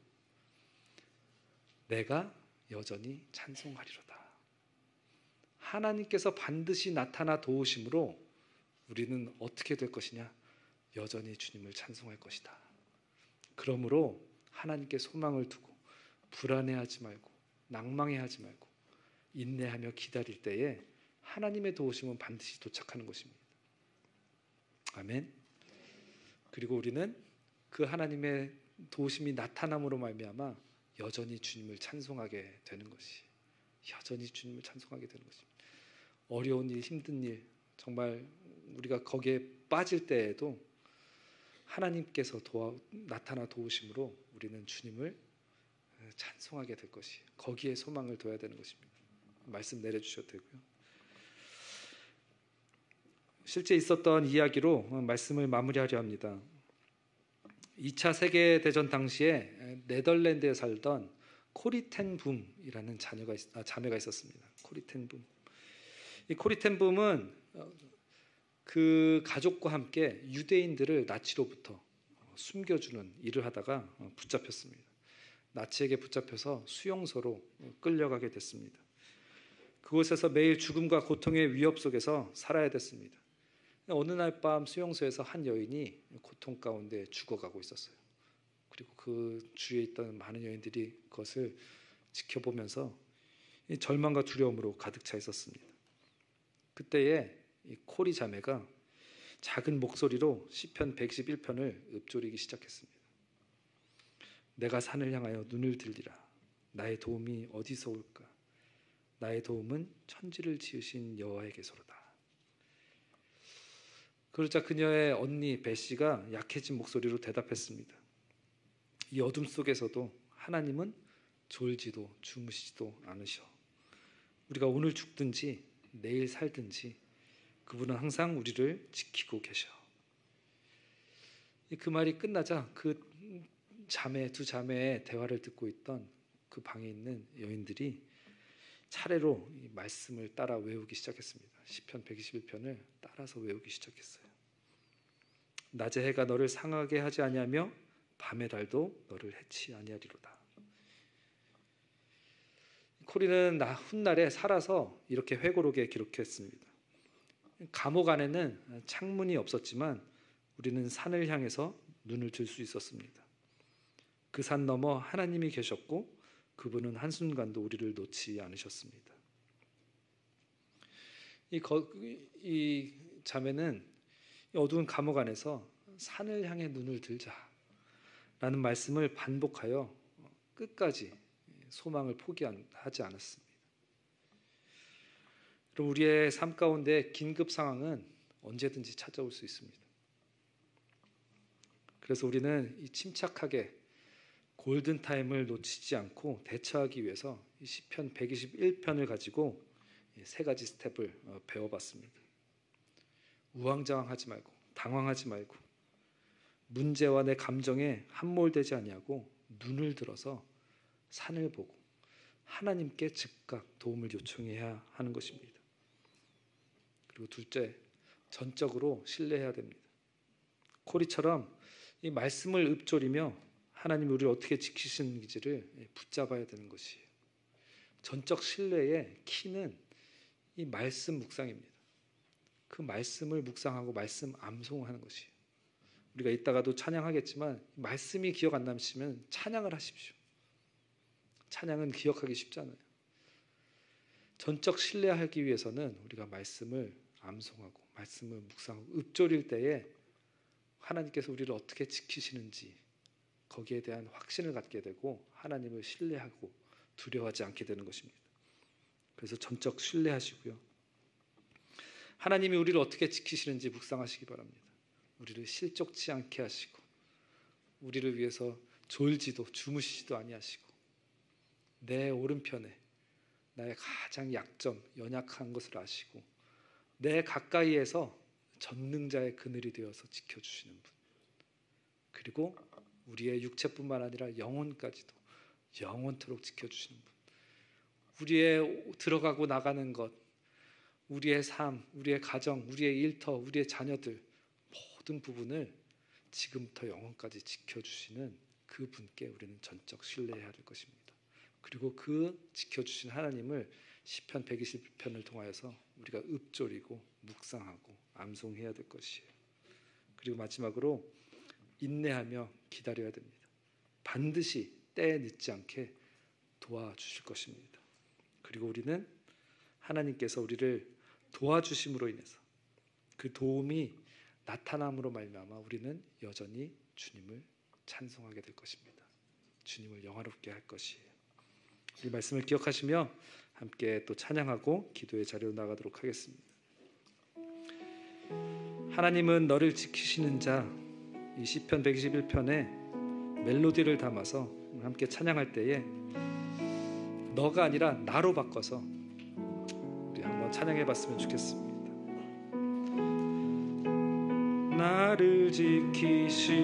내가 여전히 찬송하리로다. 하나님께서 반드시 나타나 도우심으로 우리는 어떻게 될 것이냐? 여전히 주님을 찬송할 것이다. 그러므로 하나님께 소망을 두고 불안해하지 말고 낭망해하지 말고 인내하며 기다릴 때에 하나님의 도우심은 반드시 도착하는 것입니다. 아멘. 그리고 우리는 그 하나님의 도우심이 나타남으로 말미암아 여전히 주님을 찬송하게 되는 것이 여전히 주님을 찬송하게 되는 것입니다. 어려운 일, 힘든 일 정말 우리가 거기에 빠질 때에도 하나님께서 나타나 도우심으로 우리는 주님을 찬송하게 될 것이 거기에 소망을 둬야 되는 것입니다. 말씀 내려주셔도 되고요. 실제 있었던 이야기로 말씀을 마무리하려 합니다. 2차 세계대전 당시에 네덜란드에 살던 코리텐붐이라는 자매가 있었습니다. 코리텐붐. 이 코리텐붐은 그 가족과 함께 유대인들을 나치로부터 숨겨주는 일을 하다가 붙잡혔습니다. 나치에게 붙잡혀서 수용소로 끌려가게 됐습니다. 그곳에서 매일 죽음과 고통의 위협 속에서 살아야 됐습니다. 어느 날 밤 수용소에서 한 여인이 고통 가운데 죽어가고 있었어요. 그리고 그 주위에 있던 많은 여인들이 그것을 지켜보면서 절망과 두려움으로 가득 차 있었습니다. 그때에 이 코리 자매가 작은 목소리로 시편 111편을 읊조리기 시작했습니다. 내가 산을 향하여 눈을 들리라. 나의 도움이 어디서 올까? 나의 도움은 천지를 지으신 여호와에게서로다. 그러자 그녀의 언니 베시가 약해진 목소리로 대답했습니다. 이 어둠 속에서도 하나님은 졸지도 주무시지도 않으셔. 우리가 오늘 죽든지 내일 살든지 그분은 항상 우리를 지키고 계셔. 그 말이 끝나자 그 두 자매의 대화를 듣고 있던 그 방에 있는 여인들이 차례로 이 말씀을 따라 외우기 시작했습니다. 시편 121편을 따라서 외우기 시작했어요. 낮의 해가 너를 상하게 하지 아니하며 밤의 달도 너를 해치 아니하리로다. 코리는 훗날에 살아서 이렇게 회고록에 기록했습니다. 감옥 안에는 창문이 없었지만 우리는 산을 향해서 눈을 들 수 있었습니다. 그 산 너머 하나님이 계셨고 그분은 한순간도 우리를 놓지 않으셨습니다. 이 자매는 어두운 감옥 안에서 산을 향해 눈을 들자라는 말씀을 반복하여 끝까지 소망을 포기하지 않았습니다. 그럼 우리의 삶 가운데 긴급 상황은 언제든지 찾아올 수 있습니다. 그래서 우리는 이 침착하게 골든타임을 놓치지 않고 대처하기 위해서 이 시편 121편을 가지고 세 가지 스텝을 배워봤습니다. 우왕좌왕하지 말고 당황하지 말고 문제와 내 감정에 함몰되지 아니하고 눈을 들어서 산을 보고 하나님께 즉각 도움을 요청해야 하는 것입니다. 그리고 둘째, 전적으로 신뢰해야 됩니다. 코리처럼 이 말씀을 읊조리며 하나님이 우리를 어떻게 지키시는지를 붙잡아야 되는 것이에요. 전적 신뢰의 키는 이 말씀 묵상입니다. 그 말씀을 묵상하고 말씀 암송하는 것이에요. 우리가 이따가도 찬양하겠지만 말씀이 기억 안 남으시면 찬양을 하십시오. 찬양은 기억하기 쉽잖아요. 전적 신뢰하기 위해서는 우리가 말씀을 암송하고 말씀을 묵상하고 읊조릴 때에 하나님께서 우리를 어떻게 지키시는지 거기에 대한 확신을 갖게 되고 하나님을 신뢰하고 두려워하지 않게 되는 것입니다. 그래서 전적 신뢰하시고요. 하나님이 우리를 어떻게 지키시는지 묵상하시기 바랍니다. 우리를 실족치 않게 하시고 우리를 위해서 졸지도 주무시지도 아니하시고 내 오른편에 나의 가장 약점, 연약한 것을 아시고 내 가까이에서 전능자의 그늘이 되어서 지켜주시는 분, 그리고 우리의 육체뿐만 아니라 영혼까지도 영원토록 지켜주시는 분, 우리의 들어가고 나가는 것, 우리의 삶, 우리의 가정, 우리의 일터, 우리의 자녀들 모든 부분을 지금부터 영원까지 지켜주시는 그 분께 우리는 전적 신뢰해야 될 것입니다. 그리고 그 지켜주신 하나님을 시편 120편을 통하여서 우리가 읊조리고 묵상하고 암송해야 될 것이에요. 그리고 마지막으로 인내하며 기다려야 됩니다. 반드시 때에 늦지 않게 도와주실 것입니다. 그리고 우리는 하나님께서 우리를 도와주심으로 인해서 그 도움이 나타남으로 말미암아 우리는 여전히 주님을 찬송하게 될 것입니다. 주님을 영화롭게 할 것이에요. 이 말씀을 기억하시며 함께 또 찬양하고 기도의 자리로 나가도록 하겠습니다. 하나님은 너를 지키시는 자, 이 시편 121편에 멜로디를 담아서 함께 찬양할 때에 너가 아니라 나로 바꿔서 우리 한번 찬양해 봤으면 좋겠습니다. 나를 지키시는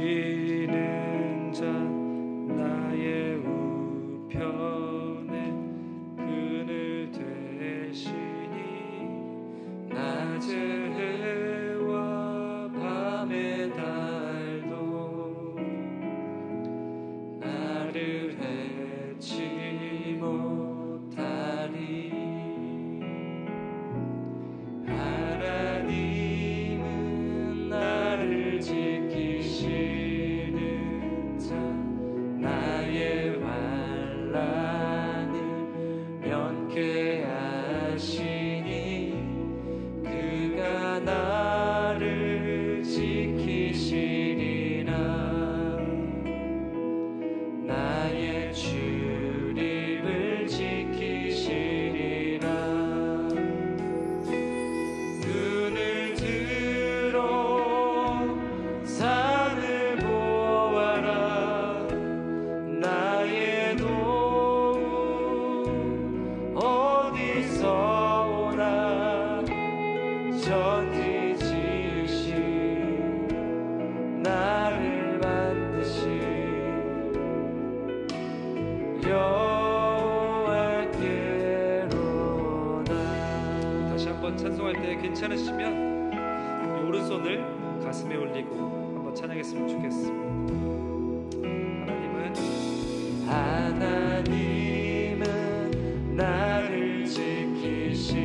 자, 나의 우편에 그늘 되시니 낮에 해와 밤의 달도 나를 해치 못하리. 하나님은 나를 지키시는 자, 나의 환난을 면케 하시니 그가 나를 지키시리라. 나의 출입을 지키시리라. 눈을 들어 산을 보아라. 나의 도움 어디서 오나. 천지 지으신 나를 만드신 여호와께로다. 다시 한번 찬송할 때 괜찮으시면 이 오른손을 가슴에 올리고 한번 찬양했으면 좋겠습니다. 하나님은 나를 지키시는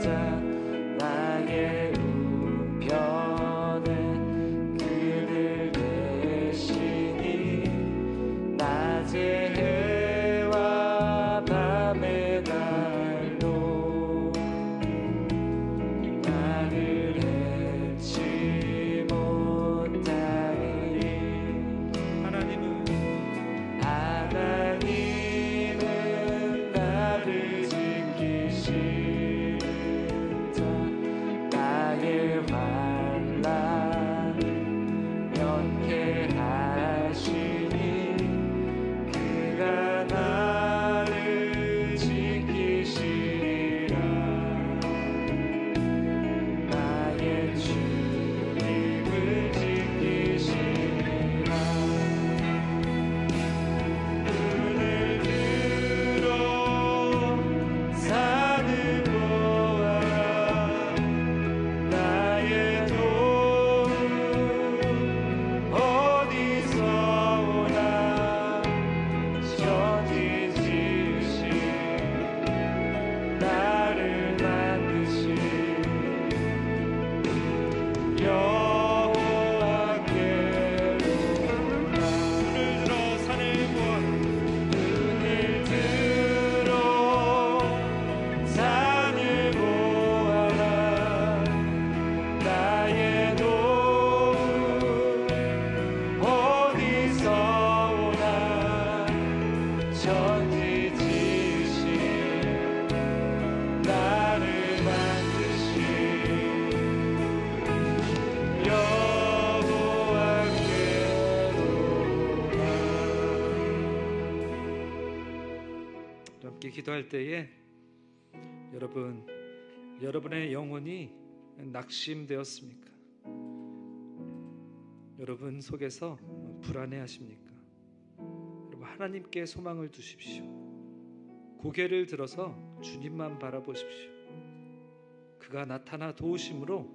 자, 나의 우편에 그늘 되시니 낮에 해와 밤의 달도 나를 해치 못하리. 하나님은 함께 기도할 때에 여러분의 영혼이 낙심되었습니까? 여러분 속에서 불안해하십니까? 여러분 하나님께 소망을 두십시오. 고개를 들어서 주님만 바라보십시오. 그가 나타나 도우심으로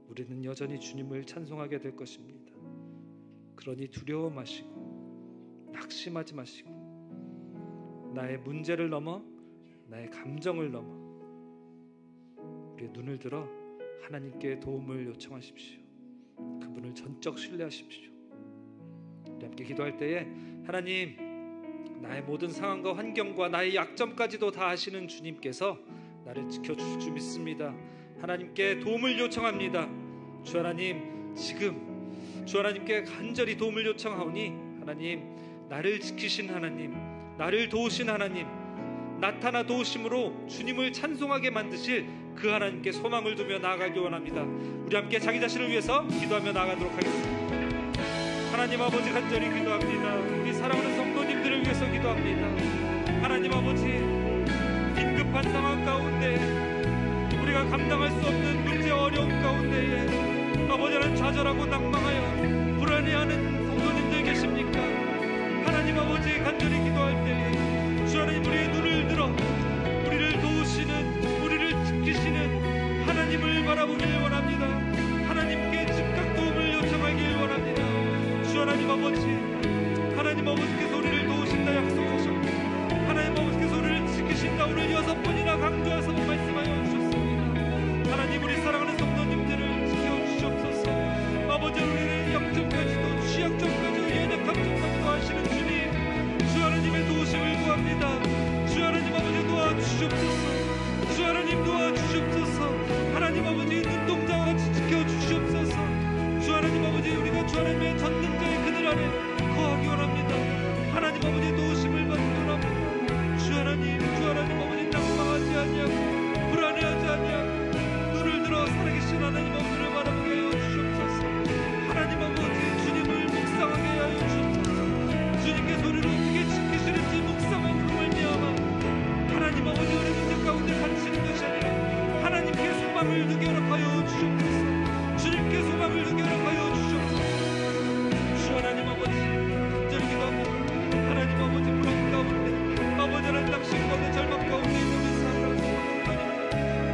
우리는 여전히 주님을 찬송하게 될 것입니다. 그러니 두려워 마시고 낙심하지 마시고 나의 문제를 넘어 나의 감정을 넘어 우리의 눈을 들어 하나님께 도움을 요청하십시오. 그분을 전적 신뢰하십시오. 우리 함께 기도할 때에 하나님, 나의 모든 상황과 환경과 나의 약점까지도 다 아시는 주님께서 나를 지켜주실 줄 믿습니다. 하나님께 도움을 요청합니다. 주 하나님, 지금 주 하나님께 간절히 도움을 요청하오니 하나님, 나를 지키신 하나님, 나를 도우신 하나님, 나타나 도우심으로 주님을 찬송하게 만드실 그 하나님께 소망을 두며 나아가기 원합니다. 우리 함께 자기 자신을 위해서 기도하며 나아가도록 하겠습니다. 하나님 아버지, 간절히 기도합니다. 우리 사랑하는 성도님들을 위해서 기도합니다. 하나님 아버지, 긴급한 상황 가운데 우리가 감당할 수 없는 문제 어려움 가운데에 아버지 하나님 좌절하고 낭망하여 불안해하는 성도님들 계십니까? 하나님 아버지, 간절히 기도할 때에 주 하나님, 우리의 눈을 들어 우리를 도우시는, 우리를 지키시는 하나님을 바라보길 원합니다. 하나님께 즉각 도움을 요청하길 원합니다. 주 하나님 아버지, 하나님 아버지께서 우리를 도우신다 약속하셨고 하나님 아버지께서 우리를 지키신다 오늘 6번이나 강조해서 말씀하여 주셨습니다. 하나님, 우리 사랑하는 성도님들을 지켜주시옵소서. 아버지, 우리를 약점까지도 취약점까지도 연약함점까지도 아시는 주님, 주 하나님의 도우심을 구합니다. 주 하나님 아버지, 도와주시옵소서. 주 하나님 도와주시옵소서. 하나님 아버지, 눈동자와 같이 지켜주시옵소서. 주 하나님 아버지, 우리가 주 하나님의 전능자의 그늘 아래 거하기 원합니다. 하나님 아버지, 도우심을 받기 원합니다. 주 하나님 아버지, 낭망하지 아니하고 불안해하지 아니하고 눈을 들어 살아계신 하나님 아버지를 바라보게 하여 주시옵소서. 하나님 아버지, 주님을 묵상하게 하여 주시옵소서. 주님께서 우리를 어떻게 지키시는지 묵상함으로 말미암아 하나님 아버지, 우리 문제 가운데 갇히는 것이 아니라 하나님께 소망을 두게 허락하여 주시옵소서. 주님께 소망을 두게 허락하여 주시옵소서. 주 하나님 아버지, 간절히 기도합니다. 하나님 아버지, 불안 가운데 아버지 하나님, 낙심 가운데 절망 가운데 있는 우리 사랑하는 성도님들,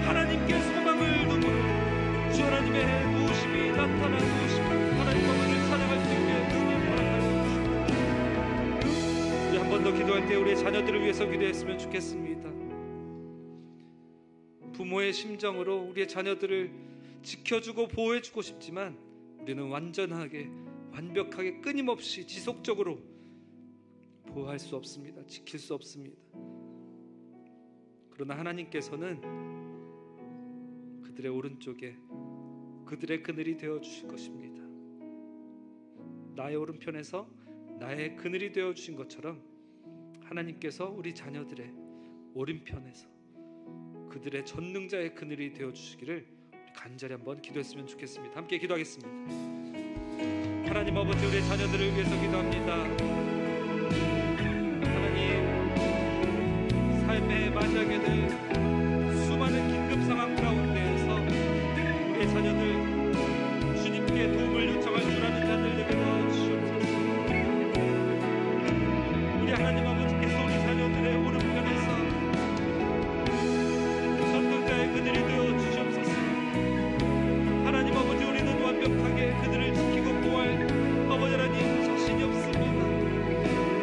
하나님께 소망을 두고 주 하나님의 도우심이 나타나 도우심을 하나님 아버지를 찬양할 수 있게 주님 허락하여 주시옵소서. 우리 한 번 더 기도할 때 우리의 자녀들을 위해서 기도했으면 좋겠습니다. 부모의 심정으로 우리의 자녀들을 지켜주고 보호해주고 싶지만 우리는 완전하게, 완벽하게, 끊임없이 지속적으로 보호할 수 없습니다. 지킬 수 없습니다. 그러나 하나님께서는 그들의 오른쪽에 그들의 그늘이 되어주실 것입니다. 나의 오른편에서 나의 그늘이 되어주신 것처럼 하나님께서 우리 자녀들의 오른편에서 그들의 전능자의 그늘이 되어주시기를 간절히 한번 기도했으면 좋겠습니다. 함께 기도하겠습니다. 하나님 아버지, 우리의 자녀들을 위해서 기도합니다. 하나님, 삶에 맞이하게 될 수많은 긴급 상황 가운데에서 우리의 자녀들 주님께 도움을 요청할 줄 아는 자들에게 도와주시옵소서. 우리 하나님 아버지께서 우리 자녀들의 오른편에서 전능자의 그늘이 되어 주시옵소서. 하나님 아버지, 우리는 완벽하게 그들을 지키고 보호할 아버지 하나님 자신이 없습니다.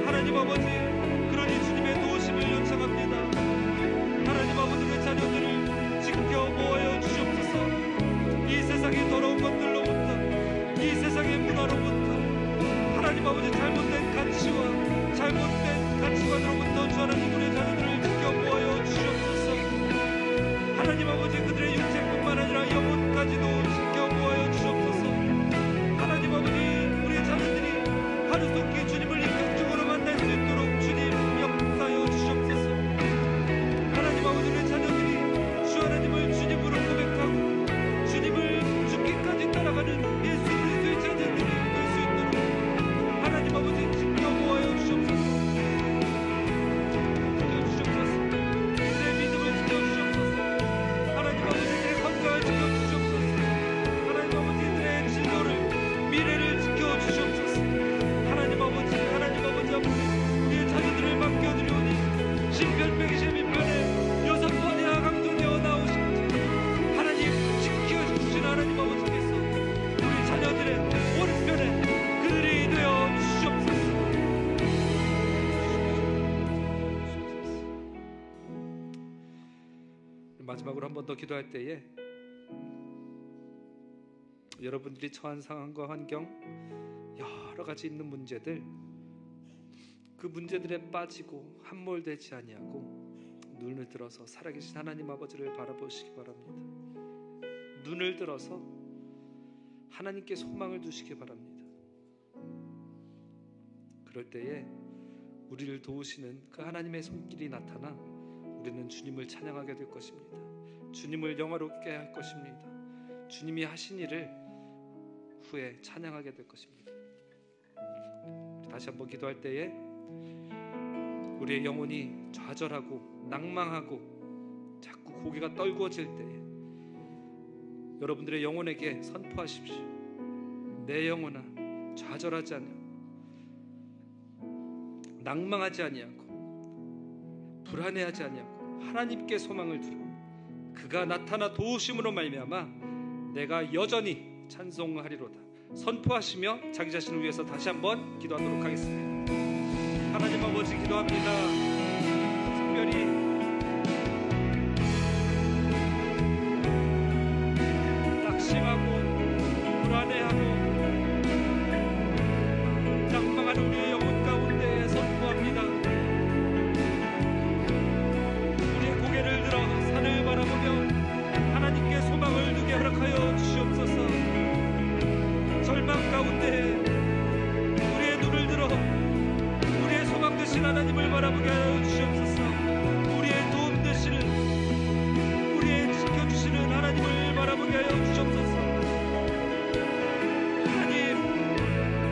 하나님 아버지, 그러니 주님의 도우심을 요청합니다. 하나님 아버지, 우리 자녀들을 지켜 보호하여 주시옵소서. 이 세상의 더러운 것들로부터, 이 세상의 문화로부터, 하나님 아버지, 잘못된 가치와 잘못된 가치관으로부터 주 하나님, 우리 자녀들을 지켜 보호하여 주시옵소서. 하나님 아버지, 그들의 육체뿐만 아니라 영혼까지도 지켜 보호하여 주시옵소서. 하나님 아버지, 우리의 자녀들이 하루속히 주님을 인격적으로 만날 수 있도록 주님 역사하여 주시옵소서. 하나님 아버지, 우리의 자녀들이 주 하나님을 주님으로 고백하고 주님을 죽기까지 따라가는 예수 그리스도의 자녀들이 될 수 있도록 하나님 아버지, 지켜 보호하여 주시옵소서. 지켜 주시옵소서. 마지막으로 한 번 더 기도할 때에 여러분들이 처한 상황과 환경, 여러 가지 있는 문제들, 그 문제들에 빠지고 함몰되지 아니하고 눈을 들어서 살아계신 하나님 아버지를 바라보시기 바랍니다. 눈을 들어서 하나님께 소망을 두시기 바랍니다. 그럴 때에 우리를 도우시는 그 하나님의 손길이 나타나 우리는 주님을 찬양하게 될 것입니다. 주님을 영화롭게 할 것입니다. 주님이 하신 일을 후에 찬양하게 될 것입니다. 다시 한번 기도할 때에 우리의 영혼이 좌절하고 낭망하고 자꾸 고개가 떨구어질 때에 여러분들의 영혼에게 선포하십시오. 내 영혼아, 좌절하지 아니하고 낭망하지 아니하고 불안해하지 아니하고 하나님께 소망을 두라. 그가 나타나 도우심으로 말미암아 내가 여전히 찬송하리로다. 선포하시며 자기 자신을 위해서 다시 한번 기도하도록 하겠습니다. 하나님 아버지, 기도합니다. 특별히 낙심하고 불안해하고 낭망하는 우리의 영혼 가운데 선포합니다. 우리의 고개를 들어 산을 바라보며 하나님께 소망을 두게 허락하여 주시옵소서. 절망 가운데 우리의 눈을 들어 우리의 소망 되신 하나님을 바라보게 하여 주시옵소서. 우리의 도움 되시는, 우리의 지켜주시는 하나님을 바라보게 하여 주시옵소서. 하나님,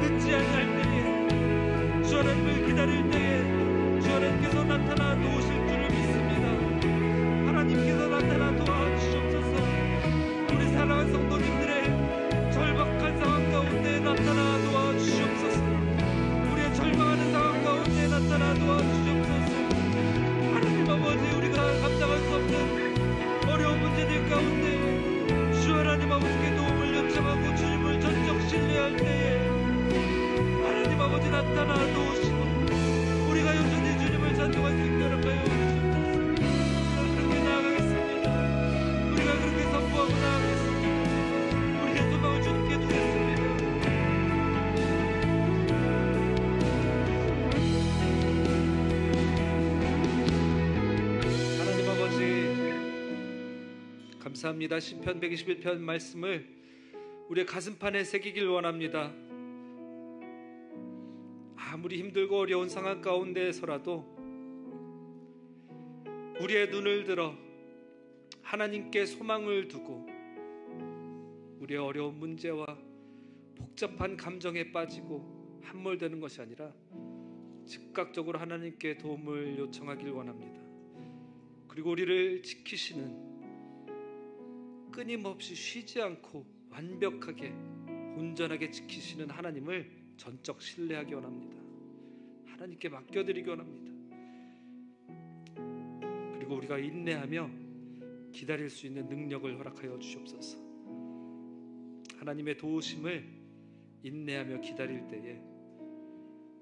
늦지 아니할 때에, 주 하나님을 기다릴 때에 주 하나님께서 나타나 도우실 줄을 믿습니다. 하나님께서 나타나 도와주시옵소서. 우리 사랑하는 성도님들의 절박한 상황 가운데 나타나 도와주시옵소서. 우리의 절망하는 상황 가운데 나타나 도와주시옵소서. 하나님 아버지, 우리가 감당할 수 없는 어려운 문제들 가운데 주 하나님 아버지께 도움을 요청하고 주님을 전적 신뢰할 때에 하나님 아버지 나타나 도우시고 우리가 여전히 주님을 찬송할 수 있게 허락하여 주시옵소서. 그렇게 나아가겠습니다. 우리가 그렇게 선포하고 나아가겠습니다. 우리의 소망을 주님께 두겠습니다. 하나님 아버지, 감사합니다. 시편 121편 말씀을 우리의 가슴판에 새기길 원합니다. 아무리 힘들고 어려운 상황 가운데서라도 우리의 눈을 들어 하나님께 소망을 두고 우리의 어려운 문제와 복잡한 감정에 빠지고 함몰되는 것이 아니라 즉각적으로 하나님께 도움을 요청하길 원합니다. 그리고 우리를 지키시는, 끊임없이 쉬지 않고 완벽하게 온전하게 지키시는 하나님을 전적 신뢰하기 원합니다. 하나님께 맡겨드리기 원합니다. 그리고 우리가 인내하며 기다릴 수 있는 능력을 허락하여 주시옵소서. 하나님의 도우심을 인내하며 기다릴 때에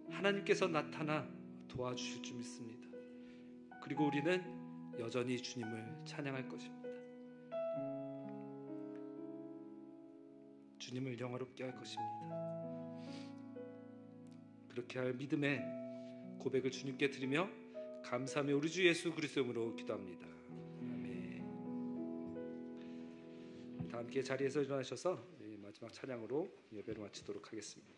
하나님께서 나타나 도와주실 줄 믿습니다. 그리고 우리는 여전히 주님을 찬양할 것입니다. 주님을 영화롭게 할 것입니다. 그렇게 할 믿음의 고백을 주님께 드리며 감사하며 우리 주 예수 그리스도 이름으로 기도합니다. 아멘. 다 함께 자리에서 일어나셔서 마지막 찬양으로 예배를 마치도록 하겠습니다.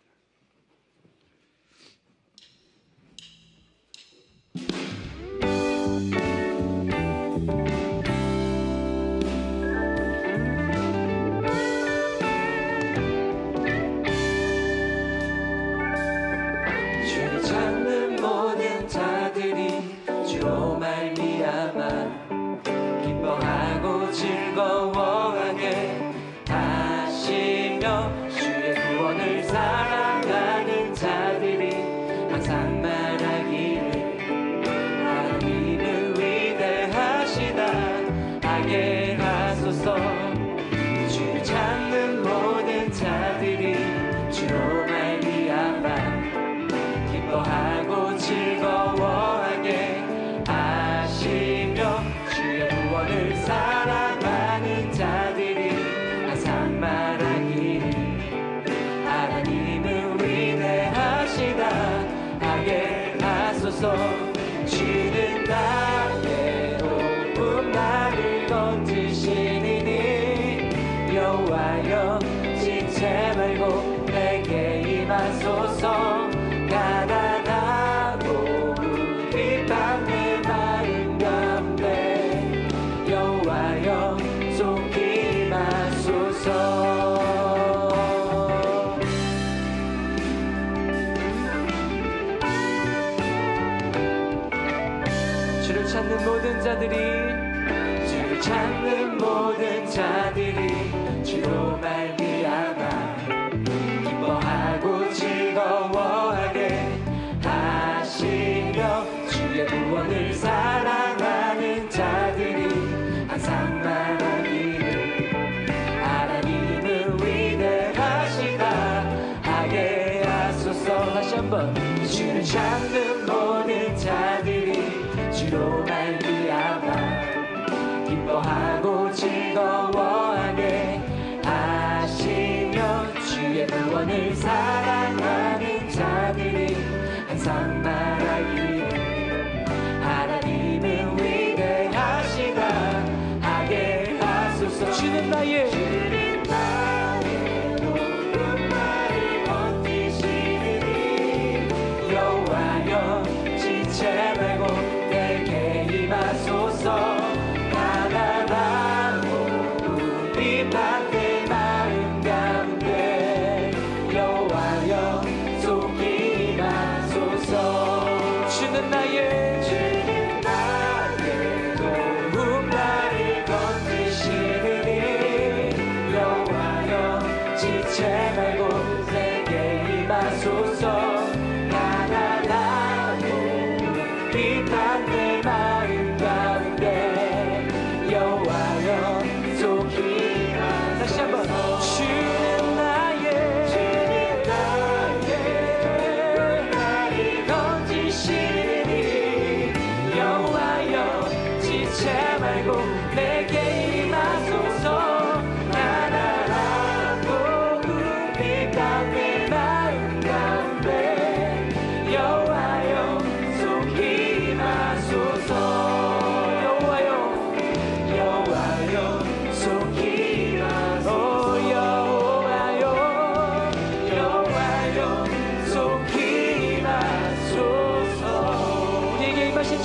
즐거워하게 하시며 주의 구원을 사랑 주는 나의 도움 나를 건지시니 여호와여 지체 말고 내게 임하소서 가난하고 비방 내 마음 가운데 여호와여 속히 임하소서 주를 찾는 모든 자들이 주로 말미암아 기뻐하고 즐거워하게 하시며 주의 구원을 사랑하는 자들이 항상 말하기를 하나님은 위대하시다 하게 하소서. 다시 한번 주를 찾는 모든 자들이 주로 말미암아 기뻐하고 즐거워하게 하시며 주의 구원을 사랑하는 자들이 항상 말하기를 하나님은 위대하시다 하게 하소서. 주는 나의 높은 말을 버티시느니 여호와여 지체 말고 내게 임하소서.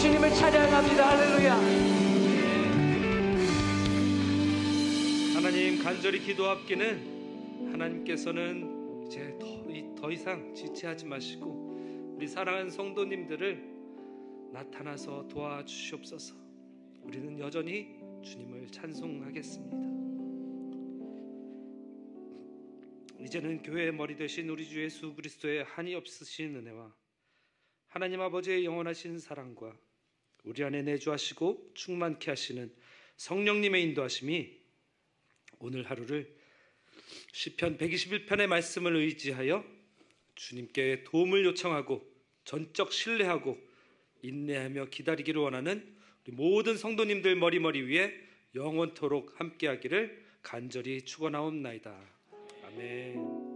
주님을 찬양합니다. 할렐루야. 하나님, 간절히 기도합기는 하나님께서는 이제 더 이상 지체하지 마시고 우리 사랑하는 성도님들을 나타나서 도와주시옵소서. 우리는 여전히 주님을 찬송하겠습니다. 이제는 교회의 머리 되신 우리 주 예수 그리스도의 한이 없으신 은혜와 하나님 아버지의 영원하신 사랑과 우리 안에 내주하시고 충만케 하시는 성령님의 인도하심이 오늘 하루를 시편 121편의 말씀을 의지하여 주님께 도움을 요청하고 전적 신뢰하고 인내하며 기다리기를 원하는 우리 모든 성도님들 머리 위에 영원토록 함께하기를 간절히 축원하옵나이다. 아멘.